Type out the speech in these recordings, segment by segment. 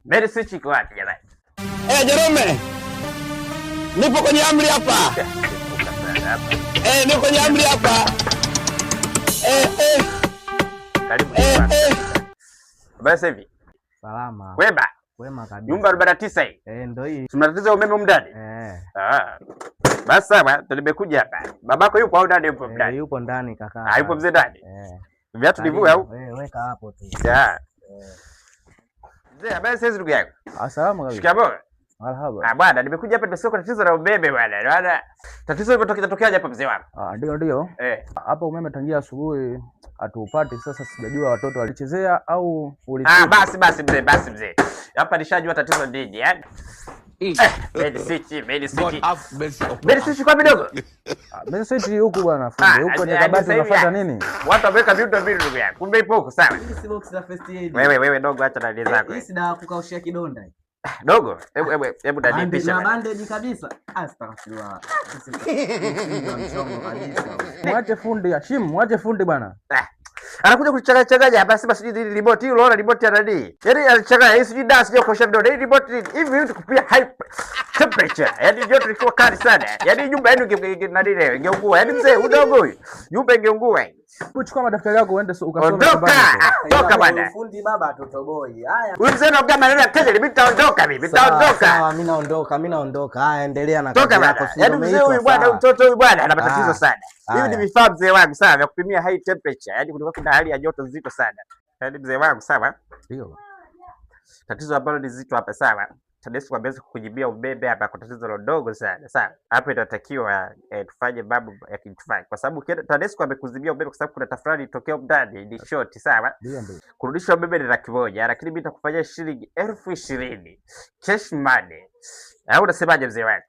Mary switch iko wapi jamani? Jerome. Nipo kwenye amri hapa. Nipo kwenye amri hapa. Karibu. Basi hivi. Salama. Wema kabisa. Nyumba 49 hii. Ndio hii. Tuna tatizo umeme umndani? Basi sawa, nimekuja hapa. Babako yupo au ndani yupo ndani? Yupo ndani kaka. Yupo mzee ndani? Viatu nivue au? Weka hapo tu. Mzee, habari sasa ndugu yangu? Salama kabisa. Shikamoo. Marhaba. Bwana, nimekuja hapa nimesikia tatizo la umeme bwana. Bwana, tatizo limetokea hapa mzee wangu? Ndio. Hapa umeme tangia asubuhi hatupati, sasa sijajua watoto walichezea au ulikuwa. Basi mzee. Hapa nishajua tatizo nini, yani. Medi switch kwa midogo. Medi switch huku bwana fundi. Huko kwenye kabati unafuata nini? Watu wameweka vitu ndugu yangu. Kumbe ipo huko sawa. Hii box la first aid. Wewe dogo acha dalili zako. Hii si dawa kukaushia kidonda. Dogo, hebu dadi pisha. Na bandage kabisa. Astaghfirullah. Mwache fundi, Hashim, mwache fundi bwana. Anakuja kuchanganya hapa sasa remote hii unaona remote ya nani? Yaani alichanganya hii sijui dawa sijui kuosha vidole. Hii remote hivi vitu kupia high temperature. Yaani joto liko kali sana. Yaani nyumba yenu nani leo ingeungua. Yaani mzee udogo huyu. Nyumba ingeungua. Chukua madaftari yako uende ukasome nyumbani. Toka bwana. Fundi baba tutoboi. Haya. Huyu mzee anaongea maneno ya kejeli, mimi nitaondoka mimi. Sawa, mimi naondoka. Haya, endelea na kazi yako. Yaani mzee huyu bwana, mtoto huyu bwana ana matatizo sana. Hivi ni vifaa mzee wangu sana vya kupimia high temperature. Yaani kulikuwa kuna hali ya joto nzito sana. Yaani mzee wangu sawa? Ndio. Tatizo ambalo ni zito hapa sawa. TANESCO ameweza kujibia umeme hapa kwa tatizo dogo sana. Sawa. Hapo inatakiwa tufanye mambo ya kitufanye. Kwa sababu TANESCO amekuzibia umeme kwa sababu kuna tafrani itokea ndani ni short sawa. Ndio. Kurudisha umeme ni 100,000 lakini mimi nitakufanyia shilingi 20,000 cash money. Au unasemaje mzee wangu?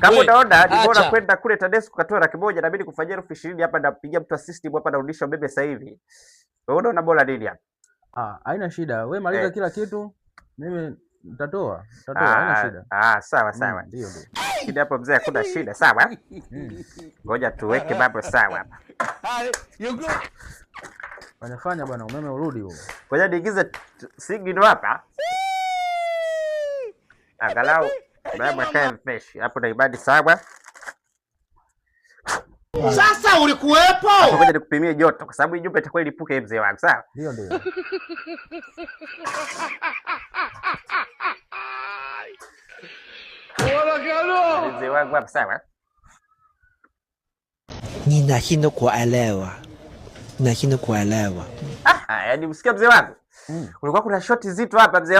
Kama unaona ni bora kwenda kule TANESCO katoa 100,000 na mimi nikufanyia 20,000 hapa napigia mtu wa system hapa narudisha umeme sasa hivi. Wewe unaona bora nini hapa? Haina shida. Wewe maliza kila kitu. Mimi nitatoa haina shida. Sawa. Ndio. Kile hapo mzee hakuna shida, sawa? Ngoja tuweke mambo sawa hapa. Wanafanya bwana umeme urudi huo. Ngoja niingize signal hapa. Angalau baba kae fresh. Hapo na ibadi sawa. Sasa ulikuwepo? Ngoja nikupimie joto kwa sababu hii nyumba itakuwa ilipuke mzee wangu, sawa? Ndio. Mzee wangu hapa sawa? Ninashindwa kuelewa. Yaani msikia mzee wangu? Kulikuwa kuna shoti zito hapa mzee wangu.